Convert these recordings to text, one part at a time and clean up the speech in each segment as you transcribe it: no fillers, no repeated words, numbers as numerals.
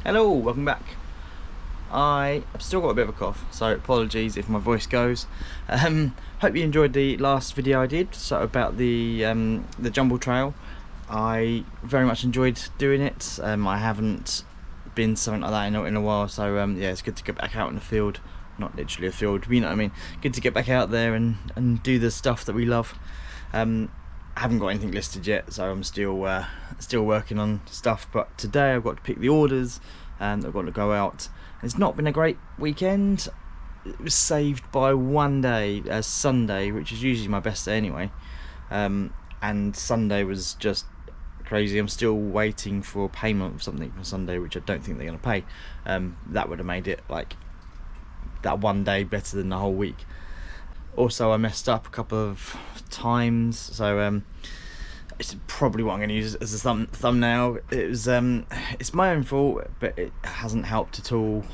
Hello, welcome back. I have still got a bit of a cough, so apologies if my voice goes. Hope you enjoyed the last video I did, so about the Jumble Trail. I very much enjoyed doing it. I haven't been something like that in a while, so yeah, it's good to get back out in the field. Not literally a field, but you know what I mean. Good to get back out there and do the stuff that we love. I haven't got anything listed yet, so I'm still working on stuff. But today I've got to pick the orders, and I've got to go out. It's not been a great weekend. It was saved by one day, Sunday, which is usually my best day anyway. And Sunday was just crazy. I'm still waiting for payment of something from Sunday, which I don't think they're going to pay. That would have made it like that one day better than the whole week. Also, I messed up a couple of times, so it's probably what I'm going to use as a thumbnail. It's my own fault, but it hasn't helped at all.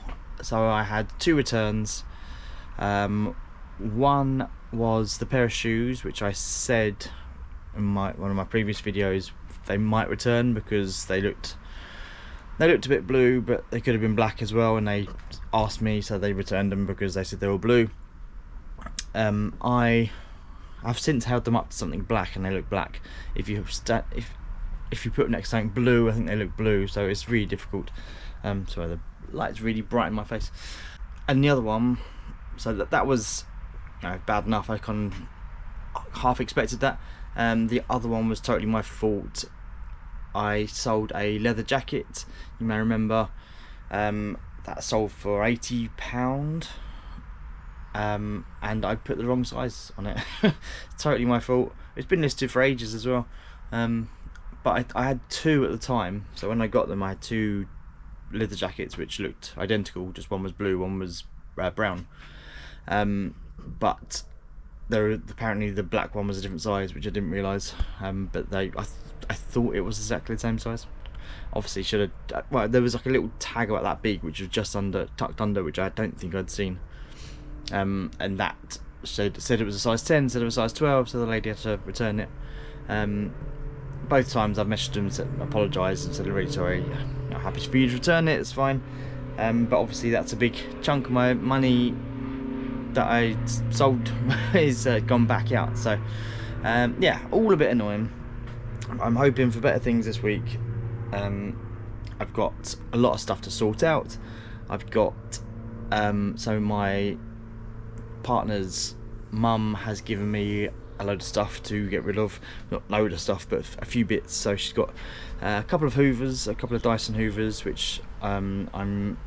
So I had two returns. One was the pair of shoes, which I said in one of my previous videos they might return because they looked a bit blue, but they could have been black as well, and they asked me, so they returned them because they said they were blue. I've since held them up to something black, and they look black. If you put them next to something blue, I think they look blue. So it's really difficult. Sorry, the light's really bright in my face. And the other one, so that was bad enough. I half expected that. The other one was totally my fault. I sold a leather jacket. You may remember. That sold for £80. And I put the wrong size on it. Totally my fault. It's been listed for ages as well, but I had two at the time, so when I got them I had two leather jackets which looked identical, just one was blue, one was brown, but apparently the black one was a different size, which I didn't realise, but I thought it was exactly the same size. Obviously should have, well, there was like a little tag about that big which was just tucked under, which I don't think I'd seen. And that said it was a size 10, said it was a size 12, so the lady had to return it. Both times I've messaged them, said, apologised and said, I'm really sorry, I'm happy for you to return it, it's fine. But obviously that's a big chunk of my money that I sold is gone back out, so yeah, all a bit annoying. I'm hoping for better things this week. I've got a lot of stuff to sort out. I've got so my partner's mum has given me a load of stuff to get rid of. Not load of stuff, but a few bits. So she's got a couple of hoovers, a couple of Dyson hoovers, which I'm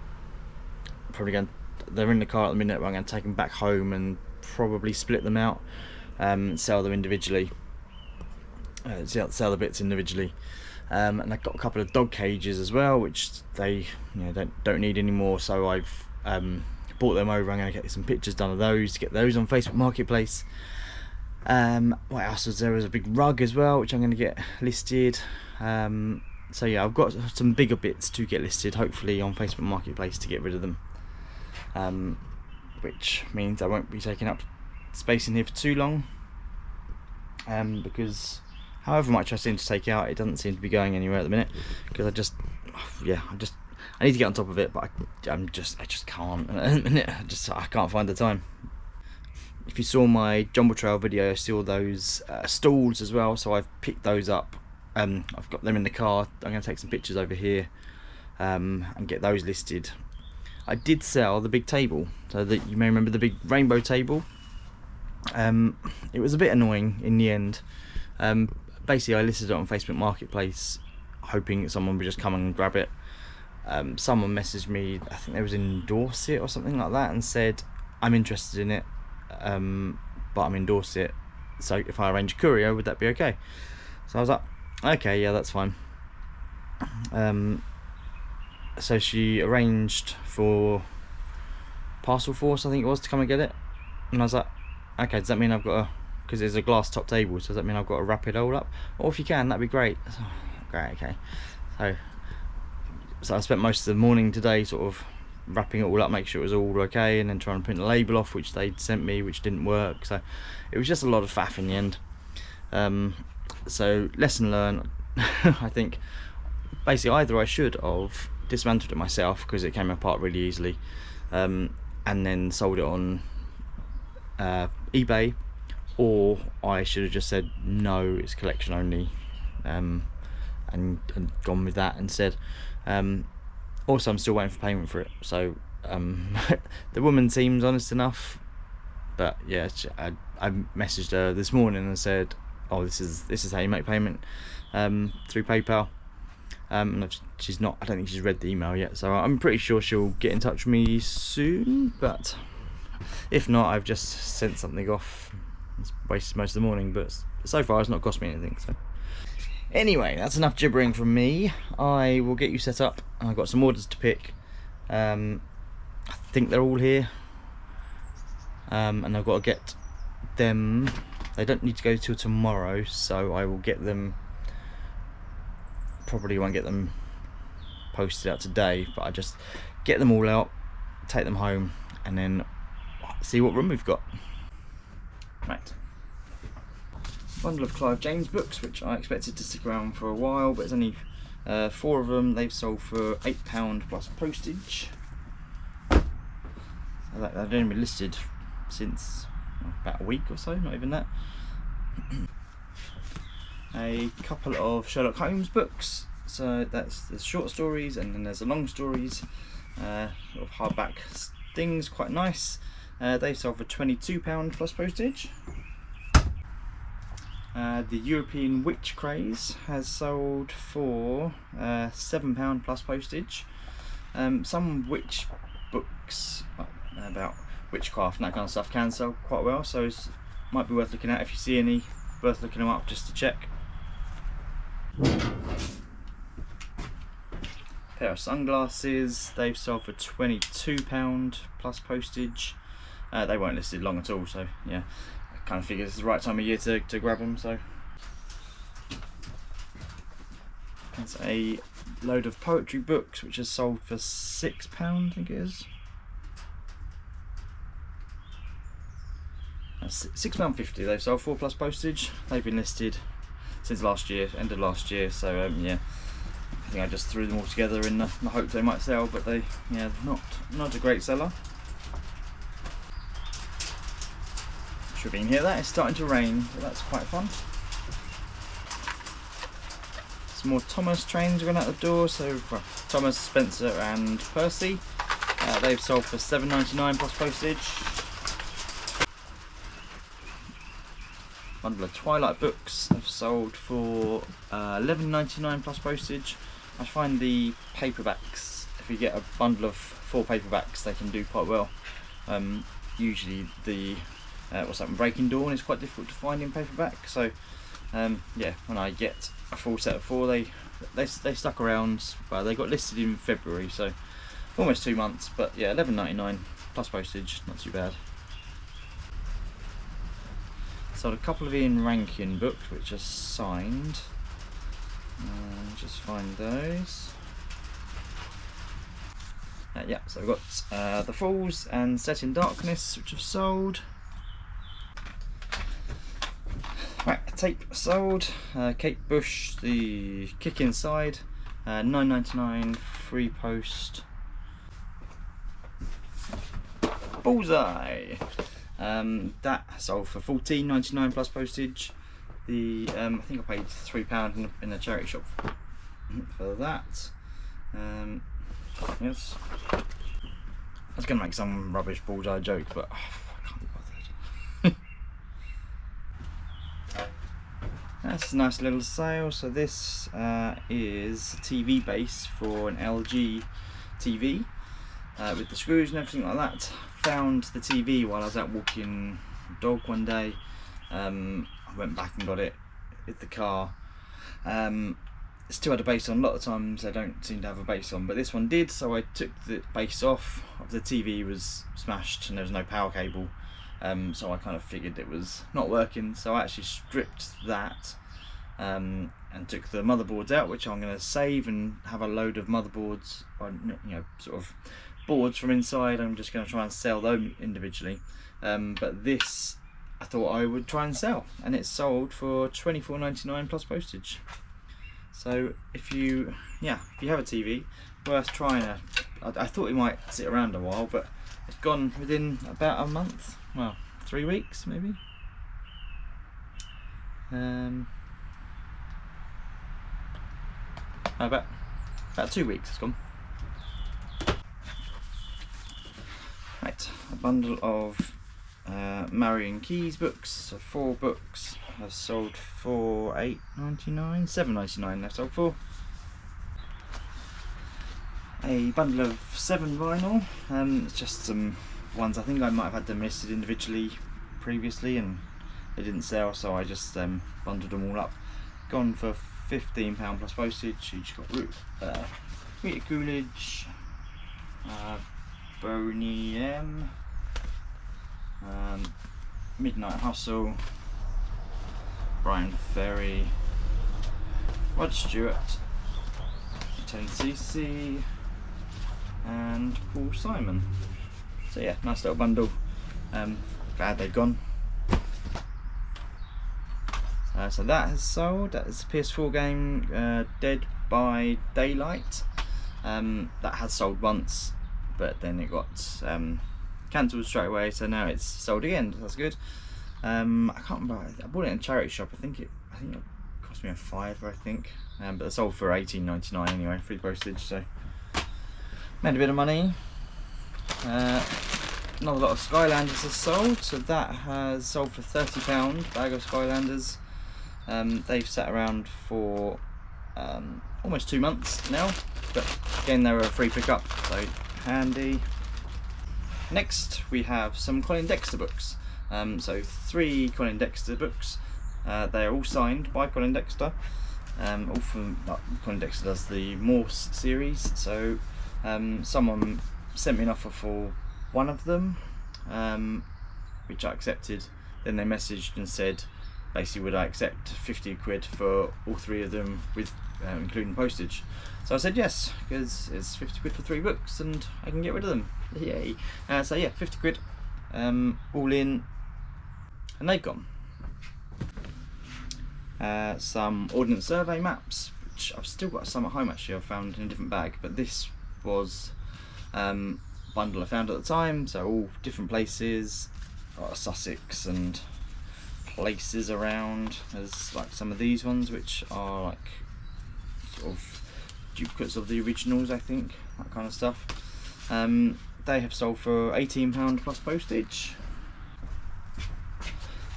probably going, they're in the car at the minute, but I'm going to take them back home and probably split them out, sell them individually, sell the bits individually. And I've got a couple of dog cages as well, which they don't need anymore, so I've bought them over. I'm going to get some pictures done of those, to get those on Facebook Marketplace. What else was there? There was a big rug as well, which I'm going to get listed. So yeah, I've got some bigger bits to get listed, hopefully on Facebook Marketplace, to get rid of them, which means I won't be taking up space in here for too long, because however much I seem to take out, it doesn't seem to be going anywhere at the minute, because I need to get on top of it, but I just can't. I can't find the time. If you saw my Jumble Trail video, I saw those stalls as well, so I've picked those up. I've got them in the car. I'm going to take some pictures over here and get those listed. I did sell the big table, so that you may remember the big rainbow table. It was a bit annoying in the end. Basically, I listed it on Facebook Marketplace, hoping that someone would just come and grab it. Someone messaged me, I think they was in Dorset or something like that, and said, I'm interested in it, but I'm in Dorset, so if I arrange a courier, would that be okay? So I was like, okay, yeah, that's fine. So she arranged for Parcel Force, I think it was, to come and get it, and I was like, okay, does that mean I've got to, because it's a glass top table, so does that mean I've got to wrap it all up? Or if you can, that'd be great. So, great, okay. So I spent most of the morning today sort of wrapping it all up, make sure it was all okay, and then trying to print the label off, which they'd sent me, which didn't work. So it was just a lot of faff in the end. So lesson learned. I think basically either I should have dismantled it myself because it came apart really easily, and then sold it on eBay, or I should have just said no, it's collection only, and gone with that instead. Also, I'm still waiting for payment for it, so the woman seems honest enough, but yeah, I messaged her this morning and said, oh, this is how you make payment, through PayPal. And she's not, I don't think she's read the email yet, so I'm pretty sure she'll get in touch with me soon, but if not, I've just sent something off. It's wasted most of the morning, but so far it's not cost me anything. So anyway, that's enough gibbering from me. I will get you set up. I've got some orders to pick. I think they're all here, and I've got to get them. They don't need to go till tomorrow, so I will get them. Probably won't get them posted out today, but I just get them all out, take them home, and then see what room we've got. Right. Bundle of Clive James books, which I expected to stick around for a while, but it's only 4 of them. They've sold for £8 plus postage. They've only been listed since about a week or so, not even that. A couple of Sherlock Holmes books, so that's the short stories, and then there's the long stories, sort of hardback things, quite nice. They sold for £22 plus postage. The European Witch Craze has sold for £7 plus postage. Some witch books about witchcraft and that kind of stuff can sell quite well, so it might be worth looking at. If you see any, worth looking them up just to check. Pair of sunglasses, they've sold for £22 plus postage. They weren't listed long at all, so yeah, I kind of figured it's the right time of year to grab them. So that's a load of poetry books, which has sold for £6, I think it is. £6.50 they've sold for plus postage. They've been listed since last year, end of last year, so yeah, I think I just threw them all together in the hope they might sell, but they, yeah, not a great seller. Should be in here. That is starting to rain, but that's quite fun. Some more Thomas trains going out the door. So well, Thomas, Spencer and Percy, they've sold for £7.99 plus postage. Bundle of Twilight books have sold for £11.99 plus postage. I find the paperbacks, if you get a bundle of 4 paperbacks, they can do quite well. Usually the what's that, Breaking Dawn is quite difficult to find in paperback, so yeah, when I get a full set of 4, they stuck around. Well, they got listed in February, so almost 2 months, but yeah, £11.99 plus postage, not too bad. Sold a couple of Ian Rankin books which are signed. Just find those. Yeah, so we've got The Falls and Set in Darkness, which have sold. Right, tape sold. Kate Bush, The Kick Inside, £9.99 free post. Bullseye. That sold for £14.99 plus postage. The I think I paid £3 in a charity shop for that. Yes, I was going to make some rubbish bullseye joke, but I can't be bothered. That's a nice little sale. So this is a TV base for an LG TV with the screws and everything like that. Found the TV while I was out walking the dog one day. I went back and got it in the car. It still had a base on. A lot of times they don't seem to have a base on, but this one did, so I took the base off. The TV was smashed and there was no power cable, so I kind of figured it was not working, so I actually stripped that and took the motherboards out, which I'm going to save and have a load of motherboards, or sort of boards from inside. I'm just going to try and sell them individually, but this I thought I would try and sell, and it's sold for £24.99 plus postage. So if you have a TV worth trying. I thought it might sit around a while, but it's gone within about a month. Well, 3 weeks maybe. About 2 weeks it's gone. Right, a bundle of Marion Keyes books, so 4 books. I've sold for $8.99, $7.99 they've sold for. A bundle of 7 vinyl, it's just some ones, I think I might have had them listed individually previously and they didn't sell, so I just bundled them all up. Gone for £15 plus postage. Each got Rita Coolidge, Boney M, Midnight Hustle, Brian Ferry, Rod Stewart, 10cc, and Paul Simon. So yeah, nice little bundle. Glad they've gone. So that has sold. That is a PS4 game, Dead by Daylight. That has sold once, but then it got cancelled straight away. So now it's sold again. That's good. I can't remember. I bought it in a charity shop. I think it cost me a £5, I think. But it sold for $18.99 anyway, free postage. So made a bit of money. Another lot of Skylanders has sold. So that has sold for £30. Bag of Skylanders. They've sat around for almost 2 months now, but again they were a free pickup, so handy. Next we have some Colin Dexter books. So 3 Colin Dexter books. They are all signed by Colin Dexter. All from Colin Dexter does the Morse series. So someone sent me an offer for one of them, which I accepted. Then they messaged and said, basically, would I accept 50 quid for all 3 of them with including postage? So I said yes, because it's 50 quid for 3 books and I can get rid of them. Yay. So yeah, 50 quid all in, and they've gone. Some Ordnance Survey maps, which I've still got some at home actually. I've found in a different bag, but this was a bundle I found at the time, so all different places, Sussex and places around. There's like some of these ones which are like sort of duplicates of the originals, I think, that kind of stuff. They have sold for £18 plus postage.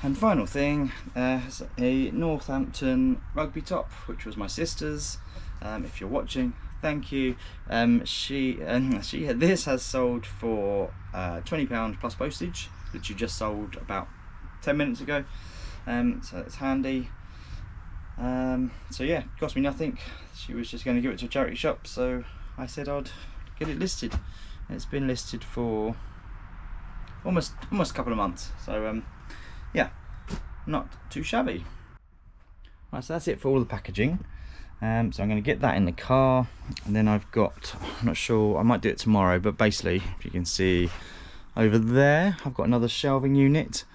And final thing, is a Northampton rugby top, which was my sister's. If you're watching, thank you. This has sold for £20 plus postage, which you just sold about 10 minutes ago. So it's handy. So yeah, it cost me nothing. She was just going to give it to a charity shop, so I said I'd get it listed. It's been listed for almost a couple of months, so yeah, not too shabby. Right, so that's it for all the packaging. So I'm going to get that in the car, and then I've got, I'm not sure, I might do it tomorrow, but basically, if you can see over there, I've got another shelving unit.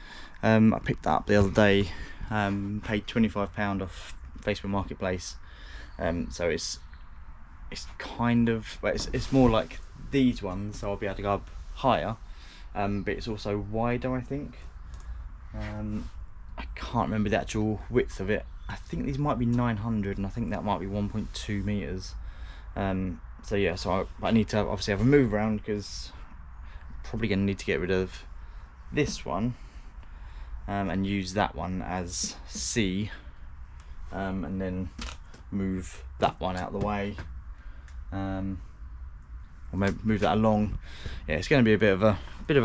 I picked that up the other day, paid £25 off Facebook Marketplace. So it's kind of, well, it's more like these ones, so I'll be able to go up higher, but it's also wider, I think. I can't remember the actual width of it. I think these might be 900, and I think that might be 1.2 meters. So yeah, so I need to obviously have a move around, because I'm probably going to need to get rid of this one and use that one as C, and then move that one out of the way, or maybe move that along. Yeah, it's going to be a bit of a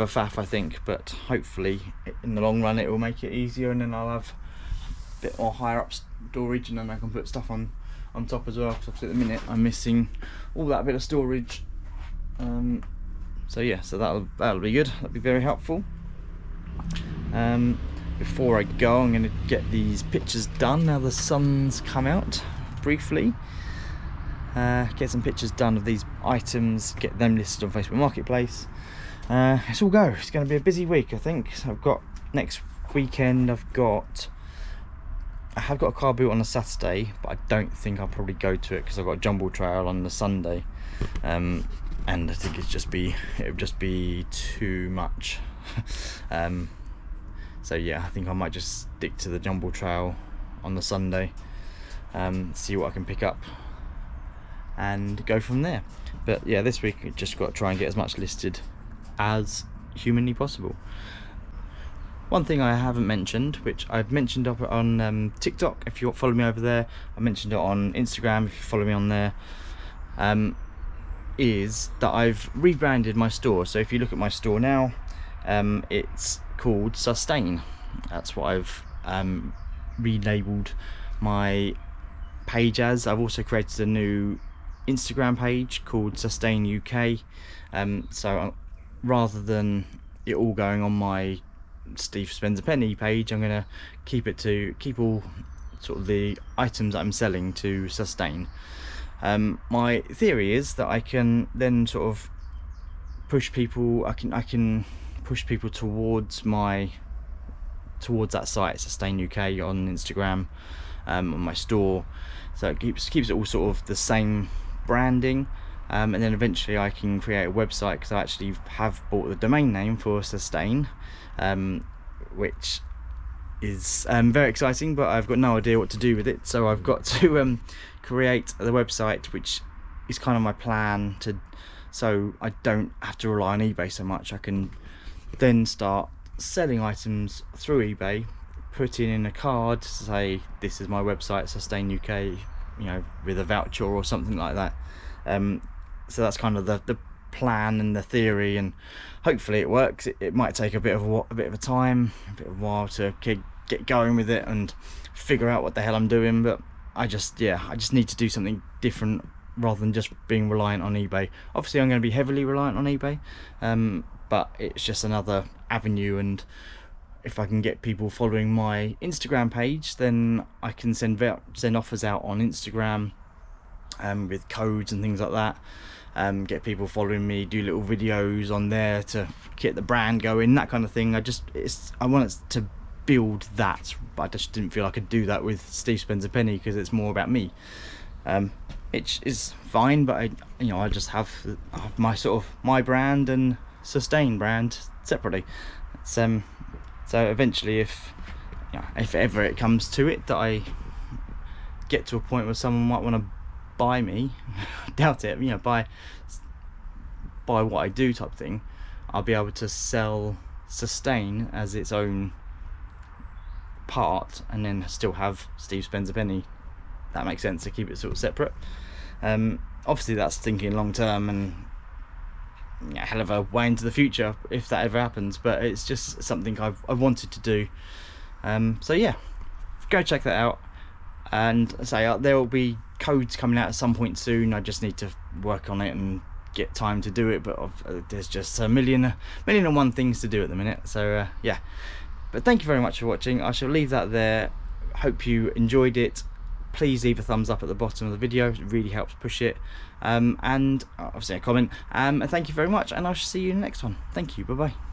faff, I think, but hopefully in the long run it will make it easier, and then I'll have a bit more higher up storage, and then I can put stuff on top as well, because obviously at the minute I'm missing all that bit of storage. So yeah, so that'll be good. That'll be very helpful. Before I go, I'm going to get these pictures done now the sun's come out briefly. Get some pictures done of these items, get them listed on Facebook Marketplace. Let's all go. It's going to be a busy week, I think. So I've got next weekend, I've got I have got a car boot on a Saturday, but I don't think I'll probably go to it because I've got a jumble trail on the Sunday, and I think it would just be too much. So yeah, I think I might just stick to the jumble trail on the Sunday, see what I can pick up and go from there. But yeah, this week I just got to try and get as much listed as humanly possible. One thing I haven't mentioned, which I've mentioned up on TikTok, if you follow me over there, I mentioned it on Instagram if you follow me on there, is that I've rebranded my store. So if you look at my store now, it's called Sustain. That's what I've relabeled my page as. I've also created a new Instagram page called Sustain UK, so rather than it all going on my Steve Spends a Penny page, I'm going to keep all sort of the items that I'm selling to Sustain. My theory is that I can then sort of push people, I can push people towards that site, Sustain UK, on Instagram, on my store, so it keeps it all sort of the same branding, and then eventually I can create a website, because I actually have bought the domain name for Sustain, which is very exciting, but I've got no idea what to do with it. So I've got to create the website, which is kind of my plan, so I don't have to rely on eBay so much. I can then start selling items through eBay, putting in a card to say this is my website, Sustain UK, with a voucher or something like that. So that's kind of the plan and the theory, and hopefully it works. It might take a bit of a time, a bit of a while to get going with it and figure out what the hell I'm doing, but I just need to do something different rather than just being reliant on eBay. Obviously I'm going to be heavily reliant on eBay, but it's just another avenue, and if I can get people following my Instagram page, then I can send offers out on Instagram, with codes and things like that, get people following me, do little videos on there to get the brand going, that kind of thing. I want it to build that, but I just didn't feel I could do that with Steve Spends a Penny, because it's more about me, which is fine, but I just have my brand and Sustain brand separately. So eventually, if ever it comes to it that I get to a point where someone might want to buy me, doubt it, buy what I do type thing, I'll be able to sell Sustain as its own part, and then still have Steve Spends a Penny. That makes sense, to keep it sort of separate. Obviously that's thinking long term and a hell of a way into the future if that ever happens, but it's just something I've wanted to do. So yeah, go check that out, and say there will be codes coming out at some point soon. I just need to work on it and get time to do it, but there's just a million and one things to do at the minute. So yeah, but thank you very much for watching. I shall leave that there. Hope you enjoyed it. Please leave a thumbs up at the bottom of the video, it really helps push it, and obviously a comment, and thank you very much, and I shall see you in the next one. Thank you, bye bye.